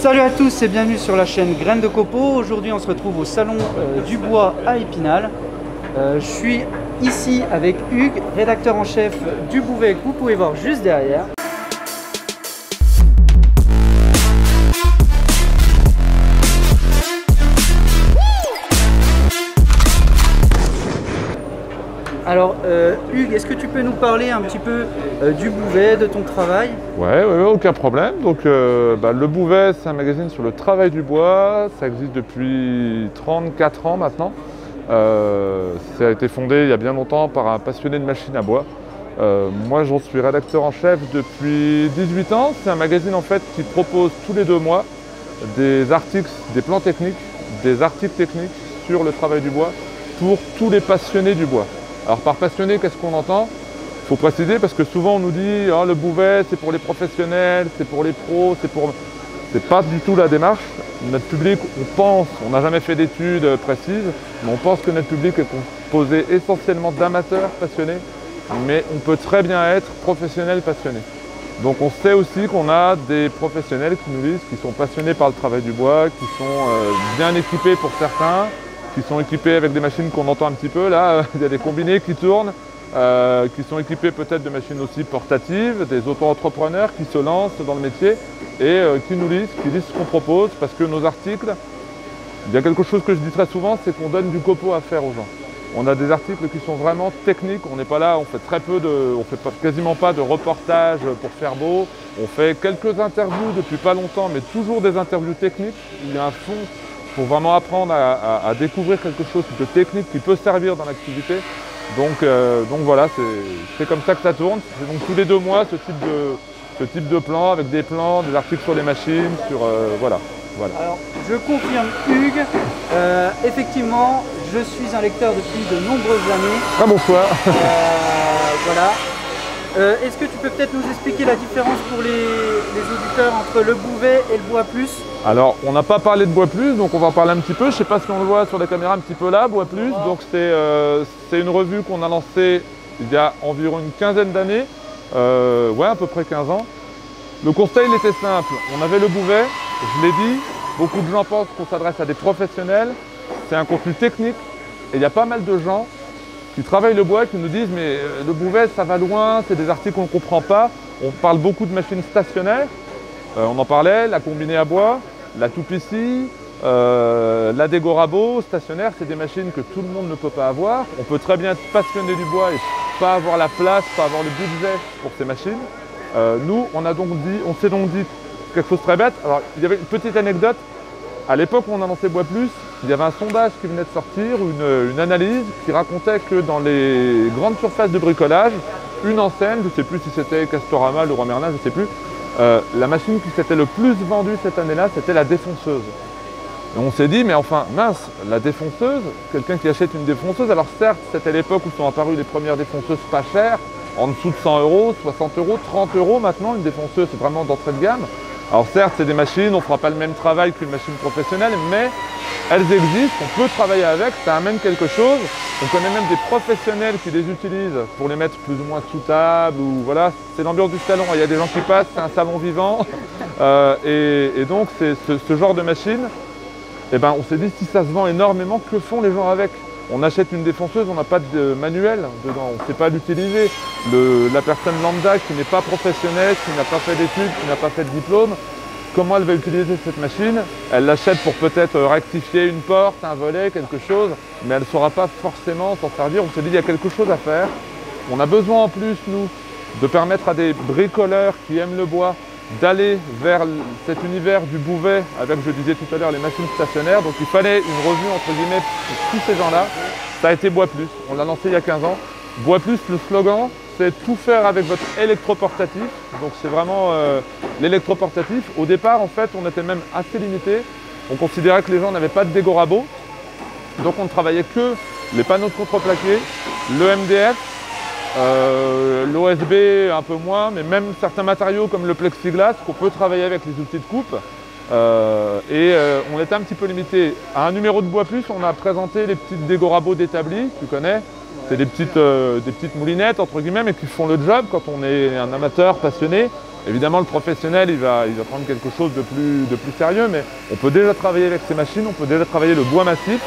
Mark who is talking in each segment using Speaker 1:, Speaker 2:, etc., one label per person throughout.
Speaker 1: Salut à tous et bienvenue sur la chaîne Graines de Copeaux. Aujourd'hui on se retrouve au salon du bois à Épinal. Je suis ici avec Hugues, rédacteur en chef du Bouvet que vous pouvez voir juste derrière. Alors Hugues, est-ce que tu peux nous parler un petit peu du Bouvet, de ton travail?
Speaker 2: Ouais, aucun problème. Donc le Bouvet, c'est un magazine sur le travail du bois. Ça existe depuis 34 ans maintenant. Ça a été fondé il y a bien longtemps par un passionné de machines à bois. Moi, j'en suis rédacteur en chef depuis 18 ans. C'est un magazine en fait qui propose tous les 2 mois des articles, des plans techniques, des articles techniques sur le travail du bois pour tous les passionnés du bois. Alors par passionné, qu'est-ce qu'on entend? Il faut préciser parce que souvent on nous dit oh, le Bouvet c'est pour les professionnels, c'est pour les pros, c'est pas du tout la démarche. Notre public, on n'a jamais fait d'études précises, mais on pense que notre public est composé essentiellement d'amateurs passionnés, mais on peut très bien être professionnel passionné. Donc on sait aussi qu'on a des professionnels qui nous disent qu'ils sont passionnés par le travail du bois, qui sont bien équipés pour certains, qui sont équipés avec des machines qu'on entend un petit peu là, il y a des combinés qui tournent, qui sont équipés peut-être de machines aussi portatives, des auto-entrepreneurs qui se lancent dans le métier et qui nous lisent, qui lisent ce qu'on propose, parce que nos articles, il y a quelque chose que je dis très souvent, c'est qu'on donne du copeau à faire aux gens. On a des articles qui sont vraiment techniques, on n'est pas là, on fait très peu on fait quasiment pas de reportages pour faire beau, on fait quelques interviews depuis pas longtemps, mais toujours des interviews techniques, il y a un fond pour vraiment apprendre à découvrir quelque chose de technique qui peut servir dans l'activité. Donc voilà, c'est comme ça que ça tourne. C'est donc tous les 2 mois ce type de plan avec des plans, des articles sur les machines, sur voilà.
Speaker 1: Alors je confirme Hugues, effectivement je suis un lecteur depuis de nombreuses années.
Speaker 2: Ah bonsoir.
Speaker 1: Voilà. Est-ce que tu peux peut-être nous expliquer la différence pour les auditeurs entre le Bouvet et le Bois Plus?
Speaker 2: Alors, on n'a pas parlé de Bois Plus, donc on va en parler un petit peu. Je ne sais pas si on le voit sur la caméra un petit peu là, Bois Plus. Donc c'est une revue qu'on a lancée il y a environ une quinzaine d'années, ouais, à peu près 15 ans. Le constat, il était simple. On avait le Bouvet, je l'ai dit, beaucoup de gens pensent qu'on s'adresse à des professionnels. C'est un contenu technique et il y a pas mal de gens qui travaillent le bois, qui nous disent mais le Bouvet ça va loin, c'est des articles qu'on ne comprend pas. On parle beaucoup de machines stationnaires, on en parlait, la combinée à bois, la Toupici, la Dégorabo, stationnaire, c'est des machines que tout le monde ne peut pas avoir. On peut très bien être passionné du bois et pas avoir la place, pas avoir le budget pour ces machines. Nous, on s'est donc dit quelque chose de très bête. Alors, il y avait une petite anecdote. À l'époque où on a lancé Bois Plus, il y avait un sondage qui venait de sortir, une analyse qui racontait que dans les grandes surfaces de bricolage, une enseigne, je ne sais plus si c'était Castorama, Leroy Merlin, je ne sais plus, la machine qui s'était le plus vendue cette année-là, c'était la défonceuse. Et on s'est dit, mais enfin, mince, la défonceuse, quelqu'un qui achète une défonceuse, alors certes, c'était l'époque où sont apparues les premières défonceuses pas chères, en dessous de 100 €, 60 €, 30 € maintenant, une défonceuse, c'est vraiment d'entrée de gamme. Alors certes, c'est des machines, on ne fera pas le même travail qu'une machine professionnelle, mais elles existent, on peut travailler avec, ça amène quelque chose. On connaît même des professionnels qui les utilisent pour les mettre plus ou moins sous table, ou voilà, c'est l'ambiance du salon, il y a des gens qui passent, c'est un salon vivant. Et donc, ce genre de machine, eh ben, on s'est dit, si ça se vend énormément, que font les gens avec? On achète une défonceuse, on n'a pas de manuel dedans, on ne sait pas l'utiliser. La personne lambda qui n'est pas professionnelle, qui n'a pas fait d'études, qui n'a pas fait de diplôme, comment elle va utiliser cette machine? Elle l'achète pour peut-être rectifier une porte, un volet, quelque chose, mais elle ne saura pas forcément s'en servir. On s'est dit, il y a quelque chose à faire. On a besoin en plus, nous, de permettre à des bricoleurs qui aiment le bois d'aller vers cet univers du Bouvet avec, je disais tout à l'heure, les machines stationnaires. Donc il fallait une revue entre guillemets pour tous ces gens-là. Ça a été Bois Plus, on l'a lancé il y a 15 ans. Bois Plus, le slogan, c'est tout faire avec votre électroportatif. Donc c'est vraiment l'électroportatif. Au départ, en fait, on était même assez limité. On considérait que les gens n'avaient pas de Dégorabo. Donc on ne travaillait que les panneaux de contreplaqué, le MDF, l'OSB un peu moins, mais même certains matériaux comme le plexiglas qu'on peut travailler avec les outils de coupe. On était un petit peu limité. À un numéro de Bois Plus, on a présenté les petites Dégorabo d'établi, tu connais. C'est des petites moulinettes entre guillemets, mais qui font le job quand on est un amateur passionné. Évidemment, le professionnel, il va prendre quelque chose de plus sérieux, mais on peut déjà travailler avec ces machines, on peut déjà travailler le bois massif.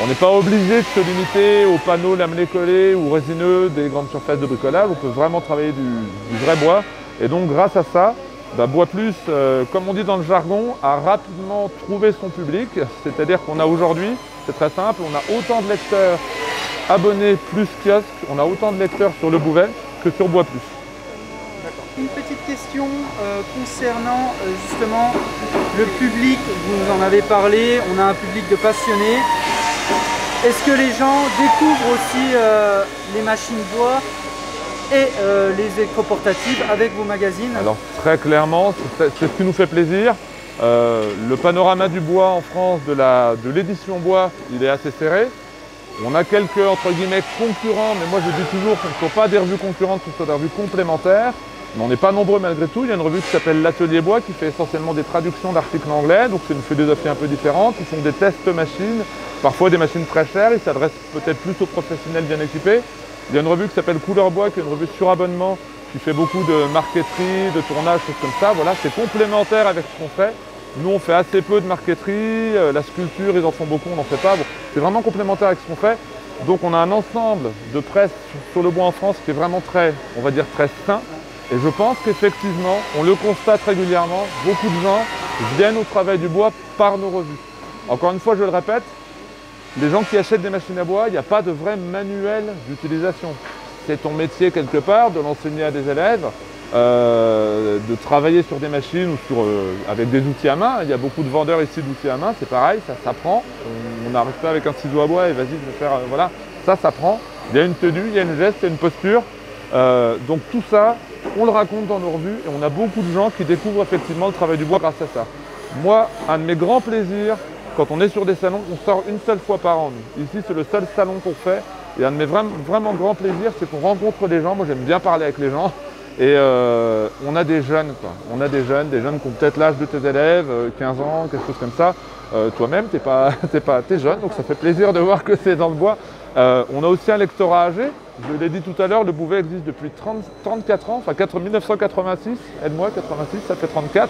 Speaker 2: On n'est pas obligé de se limiter aux panneaux lamelés collés ou résineux des grandes surfaces de bricolage, on peut vraiment travailler du vrai bois. Et donc, grâce à ça, Bois Plus, comme on dit dans le jargon, a rapidement trouvé son public. C'est-à-dire qu'on a aujourd'hui, c'est très simple, on a autant de lecteurs abonnés plus kiosques, on a autant de lecteurs sur Le Bouvet que sur Bois Plus.
Speaker 1: Une petite question concernant justement le public, vous en avez parlé, on a un public de passionnés. Est-ce que les gens découvrent aussi les machines bois et les électroportatives avec vos magazines?
Speaker 2: Alors très clairement, c'est ce qui nous fait plaisir. Le panorama du bois en France de l'édition bois, il est assez serré. On a quelques entre guillemets concurrents, mais moi je dis toujours que ce ne sont pas des revues concurrentes, ce sont des revues complémentaires. Mais on n'est pas nombreux malgré tout. Il y a une revue qui s'appelle l'Atelier Bois qui fait essentiellement des traductions d'articles anglais, donc c'est une philosophie un peu différente. Ils font des tests machines, parfois des machines très chères, ils s'adressent peut-être plus aux professionnels bien équipés. Il y a une revue qui s'appelle Couleur Bois, qui est une revue sur abonnement, qui fait beaucoup de marqueterie, de tournage, choses comme ça. Voilà, c'est complémentaire avec ce qu'on fait. Nous, on fait assez peu de marqueterie, la sculpture, ils en font beaucoup, on n'en fait pas. Bon, c'est vraiment complémentaire avec ce qu'on fait. Donc on a un ensemble de presse sur le bois en France qui est vraiment très, on va dire, très sain. Et je pense qu'effectivement, on le constate régulièrement, beaucoup de gens viennent au travail du bois par nos revues. Encore une fois, je le répète, les gens qui achètent des machines à bois, il n'y a pas de vrai manuel d'utilisation. C'est ton métier quelque part, de l'enseigner à des élèves, de travailler sur des machines ou avec des outils à main. Il y a beaucoup de vendeurs ici d'outils à main, c'est pareil, ça s'apprend. On n'arrive pas avec un ciseau à bois et vas-y, je vais faire, voilà, ça s'apprend. Il y a une tenue, il y a une geste, il y a une posture. Donc tout ça, on le raconte dans nos revues et on a beaucoup de gens qui découvrent effectivement le travail du bois grâce à ça. Moi, un de mes grands plaisirs, quand on est sur des salons, on sort une seule fois par an. Ici, c'est le seul salon qu'on fait. Et un de mes vraiment grands plaisirs, c'est qu'on rencontre les gens. Moi, j'aime bien parler avec les gens. Et on a des jeunes, quoi. On a des jeunes qui ont peut-être l'âge de tes élèves, 15 ans, quelque chose comme ça. Toi-même, t'es jeune, donc ça fait plaisir de voir que c'est dans le bois. On a aussi un lectorat âgé. Je l'ai dit tout à l'heure, le Bouvet existe depuis 34 ans, enfin 1986, aide-moi, 86, ça fait 34,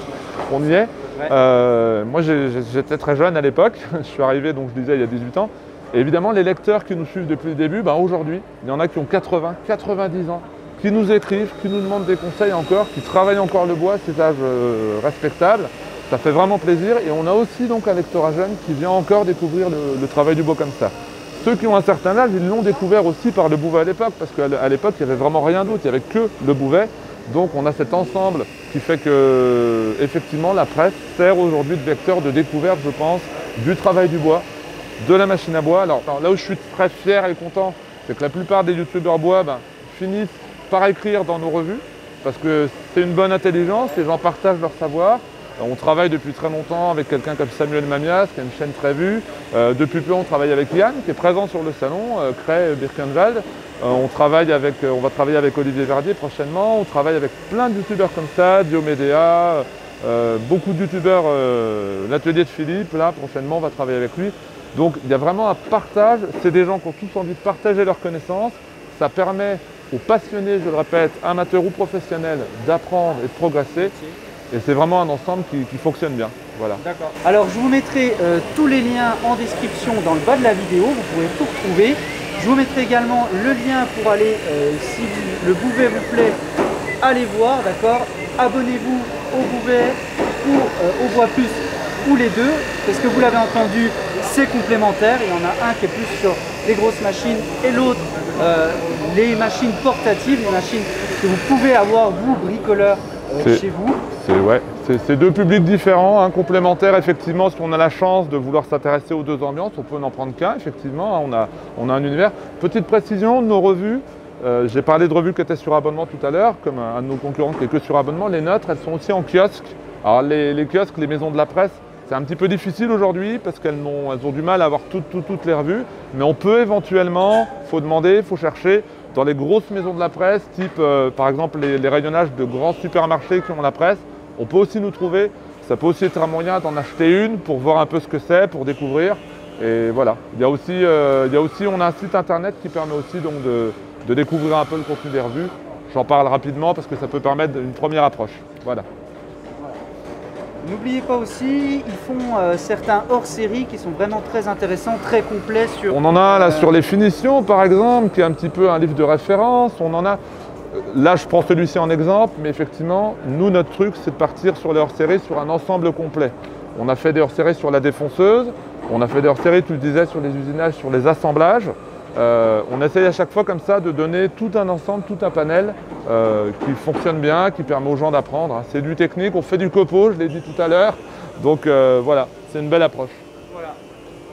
Speaker 2: on y est. Ouais. Moi j'étais très jeune à l'époque, je suis arrivé donc je disais il y a 18 ans. Et évidemment les lecteurs qui nous suivent depuis le début, aujourd'hui, il y en a qui ont 80, 90 ans, qui nous écrivent, qui nous demandent des conseils encore, qui travaillent encore le bois à ces âges respectables. Ça fait vraiment plaisir et on a aussi donc un lectorat jeune qui vient encore découvrir le travail du bois comme ça. Ceux qui ont un certain âge, ils l'ont découvert aussi par le Bouvet à l'époque, parce qu'à l'époque, il n'y avait vraiment rien d'autre, il n'y avait que le Bouvet. Donc on a cet ensemble qui fait que, effectivement, la presse sert aujourd'hui de vecteur de découverte, je pense, du travail du bois, de la machine à bois. Alors là où je suis très fier et content, c'est que la plupart des youtubeurs bois finissent par écrire dans nos revues, parce que c'est une bonne intelligence, les gens partagent leur savoir. On travaille depuis très longtemps avec quelqu'un comme Samuel Mamias, qui a une chaîne très vue. Depuis peu, on travaille avec Yann, qui est présent sur le salon, Cray Birkenwald. On va travailler avec Olivier Verdier prochainement. On travaille avec plein de youtubeurs comme ça, Diomédéa, beaucoup de youtubeurs, l'atelier de Philippe, là, prochainement, on va travailler avec lui. Donc, il y a vraiment un partage. C'est des gens qui ont tous envie de partager leurs connaissances. Ça permet aux passionnés, je le répète, amateurs ou professionnels, d'apprendre et de progresser. Et c'est vraiment un ensemble qui fonctionne bien. Voilà. D'accord.
Speaker 1: Alors je vous mettrai tous les liens en description dans le bas de la vidéo, vous pourrez tout retrouver. Je vous mettrai également le lien pour aller, si le Bouvet vous plaît, allez voir, d'accord. Abonnez-vous au Bouvet ou au Bois Plus ou les deux, parce que vous l'avez entendu, c'est complémentaire. Il y en a un qui est plus sur les grosses machines et l'autre les machines portatives, les machines que vous pouvez avoir, vous, bricoleurs, chez vous.
Speaker 2: C'est deux publics différents, complémentaires effectivement. Si on a la chance de vouloir s'intéresser aux deux ambiances, on peut n'en prendre qu'un effectivement, on a un univers. Petite précision, nos revues, j'ai parlé de revues qui étaient sur abonnement tout à l'heure, comme un de nos concurrents qui est que sur abonnement, les nôtres, elles sont aussi en kiosque. Alors les kiosques, les maisons de la presse, c'est un petit peu difficile aujourd'hui parce qu'elles ont du mal à avoir toutes les revues, mais on peut éventuellement, il faut demander, il faut chercher, dans les grosses maisons de la presse, type par exemple les rayonnages de grands supermarchés qui ont la presse, on peut aussi nous trouver. Ça peut aussi être un moyen d'en acheter une pour voir un peu ce que c'est, pour découvrir. Et voilà. Il y a aussi, on a un site internet qui permet aussi donc de découvrir un peu le contenu des revues. J'en parle rapidement parce que ça peut permettre une première approche. Voilà.
Speaker 1: N'oubliez pas aussi, ils font certains hors-série qui sont vraiment très intéressants, très complets sur...
Speaker 2: On en a là sur les finitions par exemple, qui est un petit peu un livre de référence. On en a, là je prends celui-ci en exemple, mais effectivement, nous notre truc c'est de partir sur les hors-série sur un ensemble complet. On a fait des hors-série sur la défonceuse, on a fait des hors-série, tu le disais, sur les usinages, sur les assemblages. On essaye à chaque fois comme ça de donner tout un ensemble, tout un panel qui fonctionne bien, qui permet aux gens d'apprendre. C'est du technique, on fait du copeau, je l'ai dit tout à l'heure. Donc voilà, c'est une belle approche.
Speaker 1: Voilà.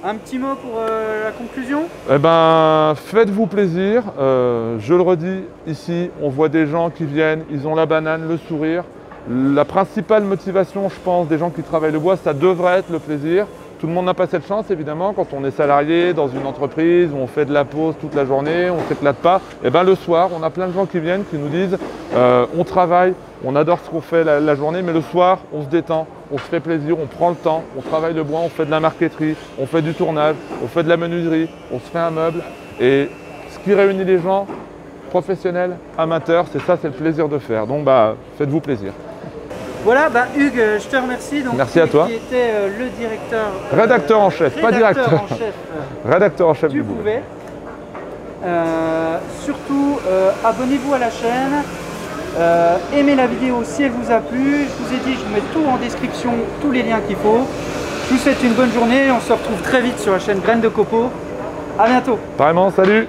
Speaker 1: Un petit mot pour la conclusion?
Speaker 2: Eh ben, faites-vous plaisir. Je le redis, ici, on voit des gens qui viennent, ils ont la banane, le sourire. La principale motivation, je pense, des gens qui travaillent le bois, ça devrait être le plaisir. Tout le monde n'a pas cette chance, évidemment, quand on est salarié dans une entreprise où on fait de la pause toute la journée, on ne s'éclate pas. Et bien le soir, on a plein de gens qui viennent, qui nous disent on travaille, on adore ce qu'on fait la journée, mais le soir, on se détend, on se fait plaisir, on prend le temps, on travaille le bois, on fait de la marqueterie, on fait du tournage, on fait de la menuiserie, on se fait un meuble. Et ce qui réunit les gens, professionnels, amateurs, c'est ça, c'est le plaisir de faire. Donc faites-vous plaisir.
Speaker 1: Voilà, Hugues, je te remercie. Donc,
Speaker 2: merci à toi.
Speaker 1: Qui était le directeur...
Speaker 2: rédacteur en chef, pas directeur. Rédacteur en chef
Speaker 1: du Bouvet. Surtout, abonnez-vous à la chaîne. Aimez la vidéo si elle vous a plu. Je vous ai dit, je vous mets tout en description, tous les liens qu'il faut. Je vous souhaite une bonne journée. On se retrouve très vite sur la chaîne Graines de Copeaux. À bientôt.
Speaker 2: Apparemment, salut.